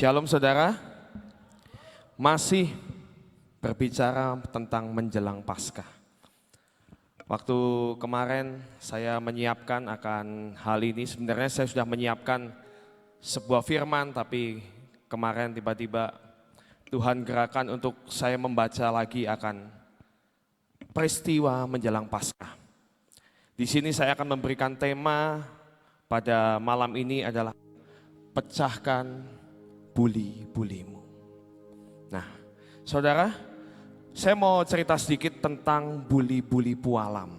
Shalom saudara, masih berbicara tentang menjelang Paskah. Waktu kemarin saya menyiapkan akan hal ini, sebenarnya saya sudah menyiapkan sebuah firman, tapi kemarin tiba-tiba Tuhan gerakan untuk saya membaca lagi akan peristiwa menjelang Paskah. Di sini saya akan memberikan tema pada malam ini adalah pecahkan buli-bulimu. Nah, saudara, saya mau cerita sedikit tentang buli-buli pualam.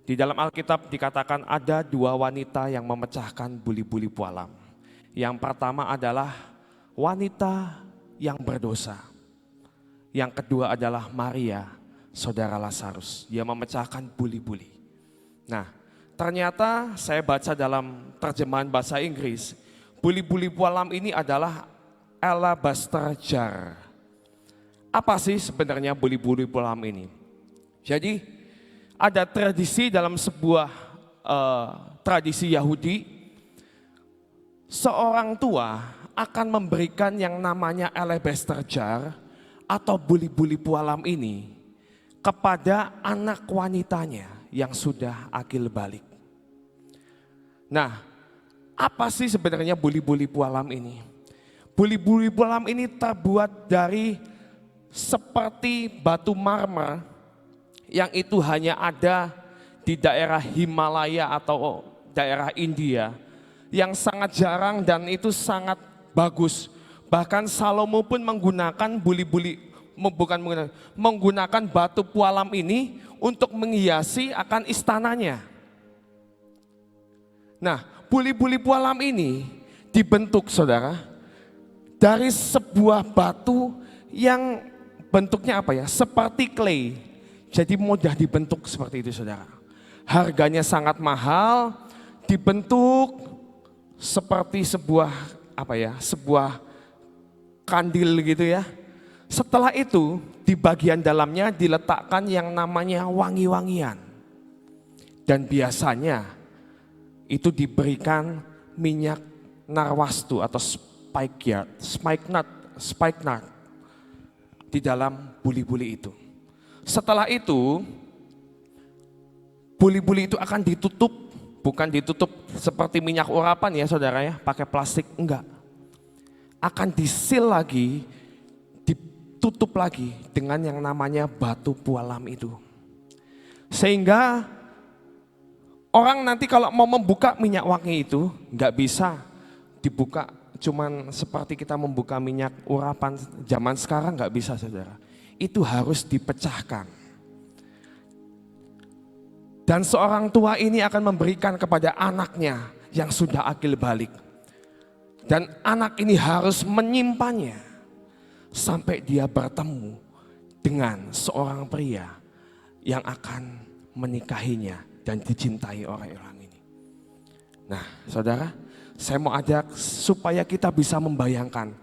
Di dalam Alkitab dikatakan ada dua wanita yang memecahkan buli-buli pualam. Yang pertama adalah wanita yang berdosa. Yang kedua adalah Maria, saudara Lazarus. Dia memecahkan buli-buli. Nah, ternyata saya baca dalam terjemahan bahasa Inggris, buli-buli pualam ini adalah alabaster jar. Apa sih sebenarnya buli-buli pualam ini? Jadi ada tradisi dalam sebuah tradisi Yahudi, seorang tua akan memberikan yang namanya alabaster jar atau buli-buli pualam ini kepada anak wanitanya yang sudah akil balik. Nah, apa sih sebenarnya buli-buli pualam ini? Buli-buli pualam ini terbuat dari seperti batu marmer yang itu hanya ada di daerah Himalaya atau daerah India yang sangat jarang dan itu sangat bagus. Bahkan Salomo pun menggunakan menggunakan batu pualam ini untuk menghiasi akan istananya. Nah, buli-buli pualam ini dibentuk saudara dari sebuah batu yang bentuknya apa ya? Seperti clay. Jadi mudah dibentuk seperti itu saudara. Harganya sangat mahal, dibentuk seperti sebuah apa ya? Sebuah kandil gitu ya. Setelah itu di bagian dalamnya diletakkan yang namanya wangi-wangian. Dan biasanya itu diberikan minyak narwastu atau spikenard di dalam buli-buli itu. Setelah itu buli-buli itu akan ditutup, bukan ditutup seperti minyak urapan ya saudara ya, pakai plastik, enggak. Akan disil lagi, ditutup lagi dengan yang namanya batu pualam itu. Sehingga orang nanti kalau mau membuka minyak wangi itu nggak bisa dibuka cuman seperti kita membuka minyak urapan zaman sekarang, nggak bisa saudara. Itu harus dipecahkan. Dan seorang tua ini akan memberikan kepada anaknya yang sudah akil balik. Dan anak ini harus menyimpannya sampai dia bertemu dengan seorang pria yang akan menikahinya dan dicintai orang-orang ini. Nah saudara, saya mau ajak supaya kita bisa membayangkan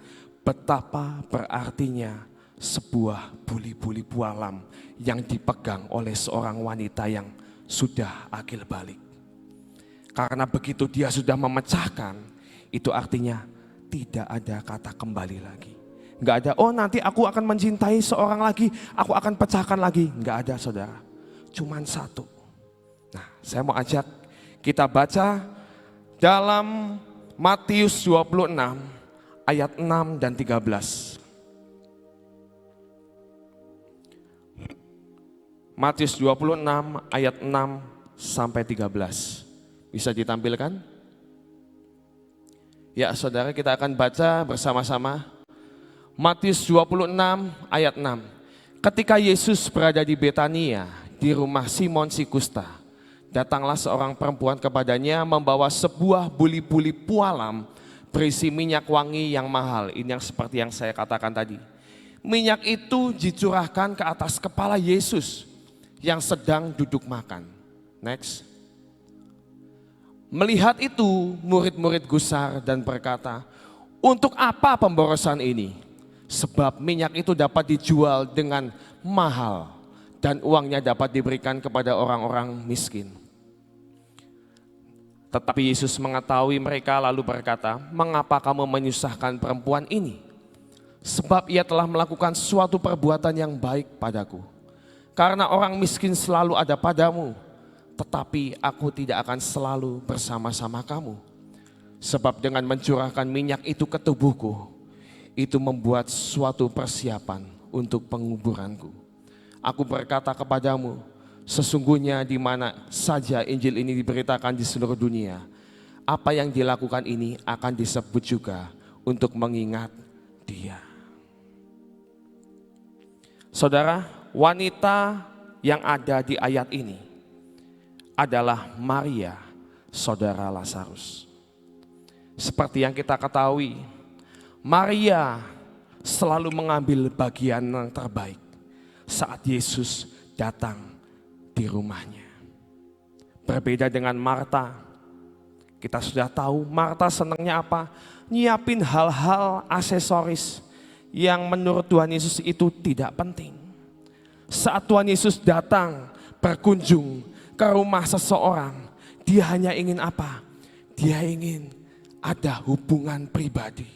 betapa berartinya sebuah buli-buli pualam yang dipegang oleh seorang wanita yang sudah akil balik. Karena begitu dia sudah memecahkan, itu artinya tidak ada kata kembali lagi. Enggak ada, oh nanti aku akan mencintai seorang lagi, aku akan pecahkan lagi. Enggak ada saudara, cuman satu. Nah, saya mau ajak kita baca dalam Matius 26 ayat 6 dan 13. Matius 26 ayat 6 sampai 13. Bisa ditampilkan? Ya, saudara, kita akan baca bersama-sama. Matius 26 ayat 6. Ketika Yesus berada di Betania, di rumah Simon si Kusta, datanglah seorang perempuan kepadanya membawa sebuah buli-buli pualam berisi minyak wangi yang mahal. Ini yang seperti yang saya katakan tadi. Minyak itu dicurahkan ke atas kepala Yesus yang sedang duduk makan. Next. Melihat itu murid-murid gusar dan berkata, untuk apa pemborosan ini? Sebab minyak itu dapat dijual dengan mahal dan uangnya dapat diberikan kepada orang-orang miskin. Tetapi Yesus mengetahui mereka lalu berkata, "Mengapa kamu menyusahkan perempuan ini? Sebab ia telah melakukan suatu perbuatan yang baik padaku. Karena orang miskin selalu ada padamu, tetapi aku tidak akan selalu bersama-sama kamu. Sebab dengan mencurahkan minyak itu ke tubuhku, itu membuat suatu persiapan untuk penguburanku. Aku berkata kepadamu, sesungguhnya di mana saja Injil ini diberitakan di seluruh dunia, apa yang dilakukan ini akan disebut juga untuk mengingat dia." Saudara, wanita yang ada di ayat ini adalah Maria, saudara Lazarus. Seperti yang kita ketahui, Maria selalu mengambil bagian yang terbaik saat Yesus datang di rumahnya. Berbeda dengan Marta, kita sudah tahu Marta senangnya apa? Nyiapin hal-hal aksesoris yang menurut Tuhan Yesus itu tidak penting. Saat Tuhan Yesus datang berkunjung ke rumah seseorang, dia hanya ingin apa? Dia ingin ada hubungan pribadi.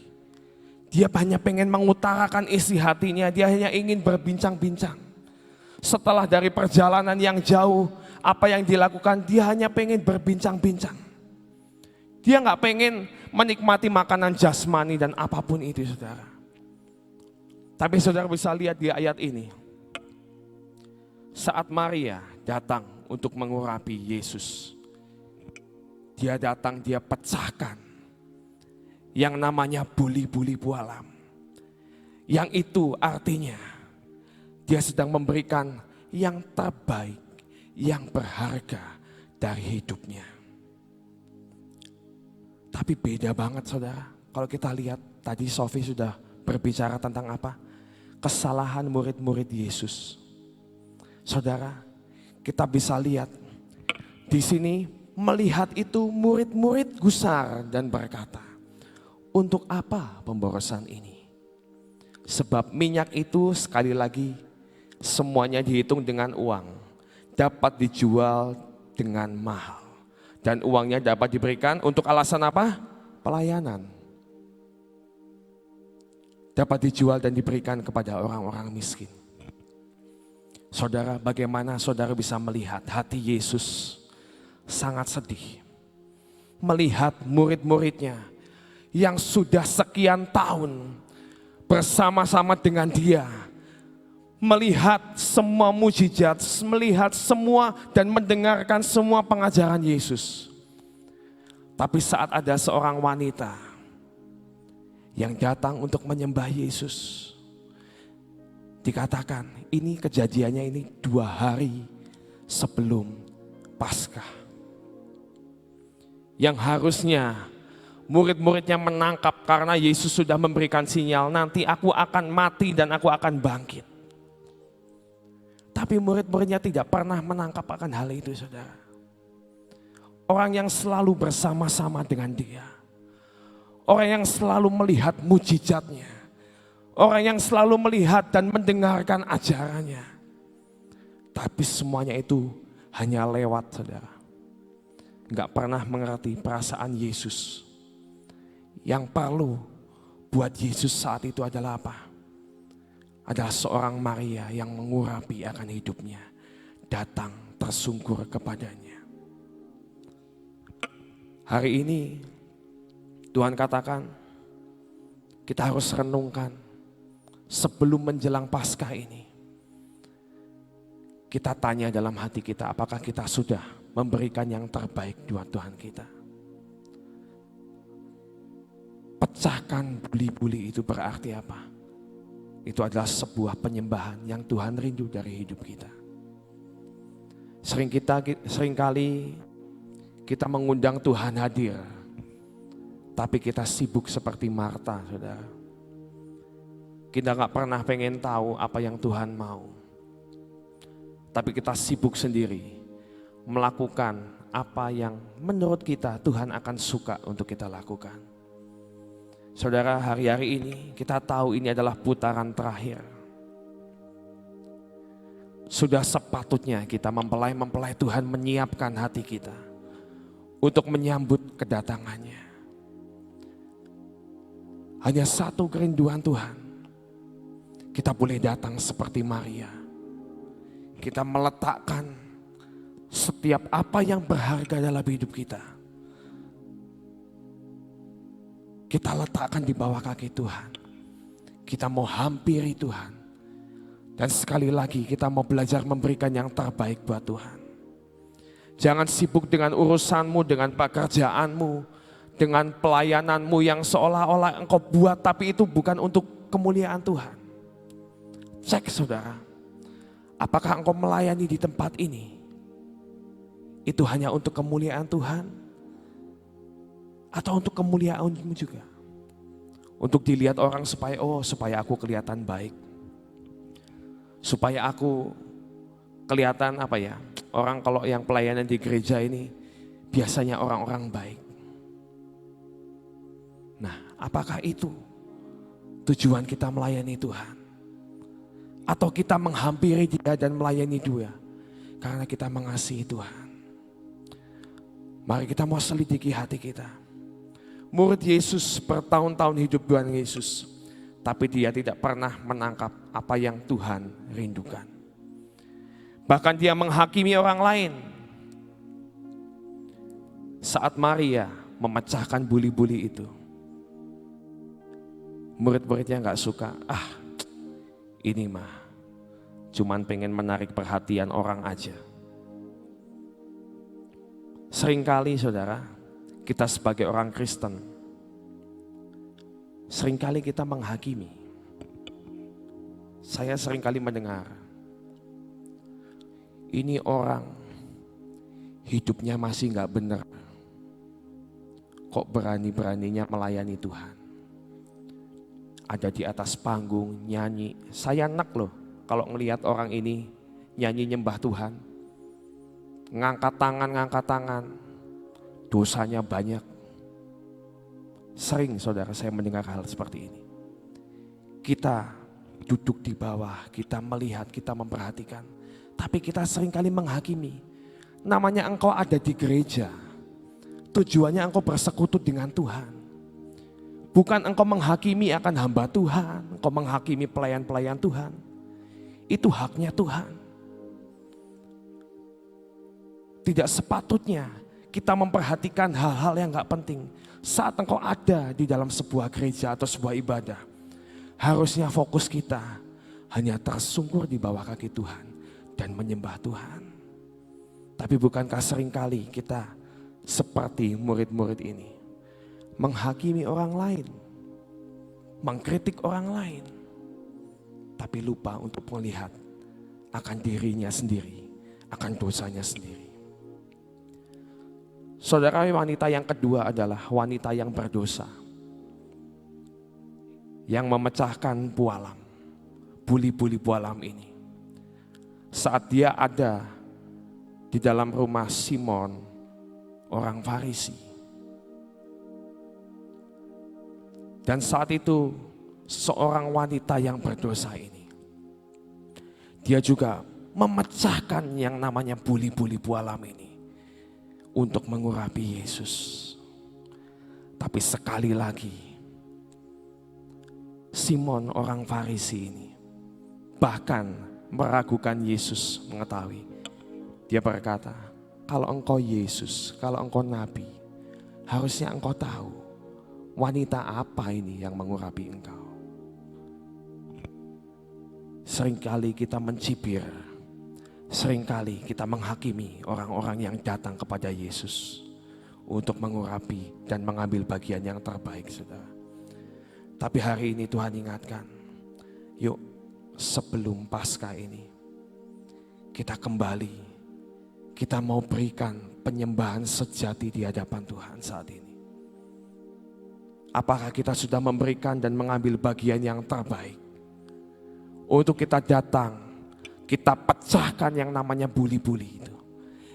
Dia hanya pengen mengutarakan isi hatinya, dia hanya ingin berbincang-bincang. Setelah dari perjalanan yang jauh, apa yang dilakukan? Dia hanya pengen berbincang-bincang. Dia nggak pengen menikmati makanan jasmani dan apapun itu, saudara. Tapi saudara bisa lihat di ayat ini, saat Maria datang untuk mengurapi Yesus, dia datang, dia pecahkan yang namanya buli-buli bualam. Yang itu artinya dia sedang memberikan yang terbaik, yang berharga dari hidupnya. Tapi beda banget saudara, kalau kita lihat tadi Sofi sudah berbicara tentang apa? Kesalahan murid-murid Yesus. Saudara, kita bisa lihat di sini, melihat itu murid-murid gusar dan berkata, "Untuk apa pemborosan ini? Sebab minyak itu sekali lagi semuanya dihitung dengan uang, dapat dijual dengan mahal. Dan uangnya dapat diberikan untuk alasan apa? Pelayanan. Dapat dijual dan diberikan kepada orang-orang miskin." Saudara, bagaimana saudara bisa melihat hati Yesus sangat sedih. Melihat murid-muridnya yang sudah sekian tahun bersama-sama dengan dia. Melihat semua mujizat, melihat semua dan mendengarkan semua pengajaran Yesus. Tapi saat ada seorang wanita yang datang untuk menyembah Yesus, dikatakan ini kejadiannya ini 2 hari sebelum Paskah. Yang harusnya murid-muridnya menangkap karena Yesus sudah memberikan sinyal, nanti aku akan mati dan aku akan bangkit. Tapi murid-muridnya tidak pernah menangkap akan hal itu, saudara. Orang yang selalu bersama-sama dengan dia. Orang yang selalu melihat mujizatnya. Orang yang selalu melihat dan mendengarkan ajarannya. Tapi semuanya itu hanya lewat, saudara. Enggak pernah mengerti perasaan Yesus. Yang perlu buat Yesus saat itu adalah apa? Adalah seorang Maria yang mengurapi akan hidupnya. Datang tersungkur kepadanya. Hari ini Tuhan katakan kita harus renungkan sebelum menjelang Paskah ini. Kita tanya dalam hati kita, apakah kita sudah memberikan yang terbaik buat Tuhan kita? Pecahkan buli-buli itu berarti apa? Itu adalah sebuah penyembahan yang Tuhan rindu dari hidup kita. Seringkali kita mengundang Tuhan hadir, tapi kita sibuk seperti Marta, saudara. Kita gak pernah pengen tahu apa yang Tuhan mau. Tapi kita sibuk sendiri melakukan apa yang menurut kita Tuhan akan suka untuk kita lakukan. Saudara, hari-hari ini kita tahu ini adalah putaran terakhir. Sudah sepatutnya kita mempelai Tuhan menyiapkan hati kita untuk menyambut kedatangannya. Hanya satu kerinduan Tuhan. Kita boleh datang seperti Maria. Kita meletakkan setiap apa yang berharga dalam hidup kita. Kita letakkan di bawah kaki Tuhan. Kita mau hampiri Tuhan. Dan sekali lagi kita mau belajar memberikan yang terbaik buat Tuhan. Jangan sibuk dengan urusanmu, dengan pekerjaanmu, dengan pelayananmu yang seolah-olah engkau buat tapi itu bukan untuk kemuliaan Tuhan. Cek saudara, apakah engkau melayani di tempat ini? Itu hanya untuk kemuliaan Tuhan? Atau untuk kemuliaanmu juga? Untuk dilihat orang supaya aku kelihatan baik. Supaya aku kelihatan orang kalau yang pelayanan di gereja ini biasanya orang-orang baik. Nah, apakah itu tujuan kita melayani Tuhan? Atau kita menghampiri Dia dan melayani Dia karena kita mengasihi Tuhan? Mari kita mau selidiki hati kita. Murid Yesus bertahun-tahun hidup Tuhan Yesus, tapi dia tidak pernah menangkap apa yang Tuhan rindukan. Bahkan dia menghakimi orang lain. Saat Maria memecahkan buli-buli itu, murid-muridnya gak suka. Ini mah cuman pengen menarik perhatian orang aja. Seringkali saudara, kita sebagai orang Kristen, seringkali kita menghakimi. Saya seringkali mendengar, ini orang hidupnya masih gak benar. Kok berani-beraninya melayani Tuhan? Ada di atas panggung nyanyi. Saya enak loh kalau ngelihat orang ini nyanyi nyembah Tuhan. Ngangkat tangan. Dosanya banyak. Sering saudara saya mendengar hal seperti ini. Kita duduk di bawah, kita melihat, kita memperhatikan. Tapi kita seringkali menghakimi. Namanya engkau ada di gereja. Tujuannya engkau bersekutu dengan Tuhan. Bukan engkau menghakimi akan hamba Tuhan. Engkau menghakimi pelayan-pelayan Tuhan. Itu haknya Tuhan. Tidak sepatutnya kita memperhatikan hal-hal yang gak penting. Saat engkau ada di dalam sebuah gereja atau sebuah ibadah, harusnya fokus kita hanya tersungkur di bawah kaki Tuhan dan menyembah Tuhan. Tapi bukankah seringkali kita seperti murid-murid ini, menghakimi orang lain, mengkritik orang lain, tapi lupa untuk melihat akan dirinya sendiri, akan dosanya sendiri. Saudara, wanita yang kedua adalah wanita yang berdosa, yang memecahkan pualam, buli-buli pualam ini. Saat dia ada di dalam rumah Simon, orang Farisi. Dan saat itu seorang wanita yang berdosa ini, dia juga memecahkan yang namanya buli-buli pualam ini untuk mengurapi Yesus. Tapi sekali lagi Simon orang Farisi ini bahkan meragukan Yesus mengetahui. Dia berkata, kalau engkau Yesus, kalau engkau Nabi, harusnya engkau tahu wanita apa ini yang mengurapi engkau. Seringkali kita mencibir, seringkali kita menghakimi orang-orang yang datang kepada Yesus untuk mengurapi dan mengambil bagian yang terbaik, saudara. Tapi hari ini Tuhan ingatkan, yuk sebelum Paskah ini kita kembali, kita mau berikan penyembahan sejati di hadapan Tuhan saat ini. Apakah kita sudah memberikan dan mengambil bagian yang terbaik untuk kita datang, kita pecahkan yang namanya buli-buli itu,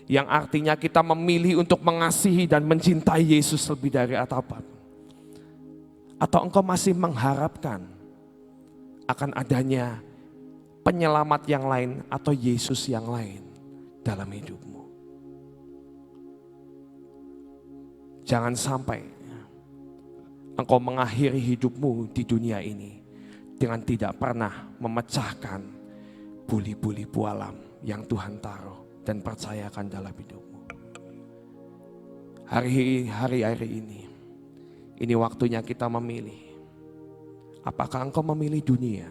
yang artinya kita memilih untuk mengasihi dan mencintai Yesus lebih dari apapun? Atau engkau masih mengharapkan akan adanya penyelamat yang lain atau Yesus yang lain dalam hidupmu? Jangan sampai engkau mengakhiri hidupmu di dunia ini dengan tidak pernah memecahkan buli-buli pualam yang Tuhan taruh dan percayakan dalam hidupmu. Hari ini waktunya kita memilih. Apakah engkau memilih dunia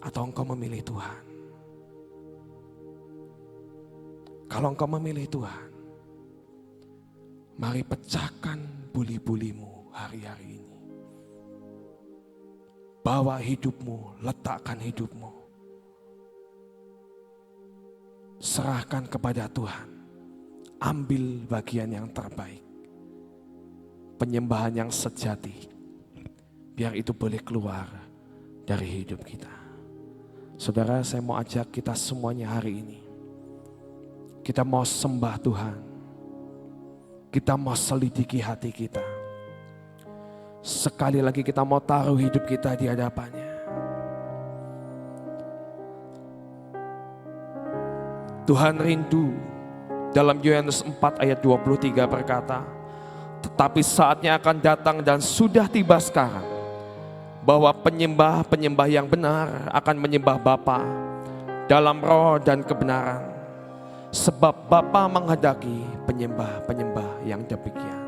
atau engkau memilih Tuhan? Kalau engkau memilih Tuhan, mari pecahkan buli-bulimu hari-hari ini. Bawa hidupmu, letakkan hidupmu. Serahkan kepada Tuhan. Ambil bagian yang terbaik. Penyembahan yang sejati. Biar itu boleh keluar dari hidup kita. Saudara, saya mau ajak kita semuanya hari ini. Kita mau sembah Tuhan. Kita mau selidiki hati kita. Sekali lagi kita mau taruh hidup kita di hadapannya. Tuhan rindu dalam Yohanes 4 ayat 23 berkata, tetapi saatnya akan datang dan sudah tiba sekarang, bahwa penyembah-penyembah yang benar akan menyembah Bapa dalam roh dan kebenaran. Sebab Bapa menghendaki penyembah-penyembah yang demikian.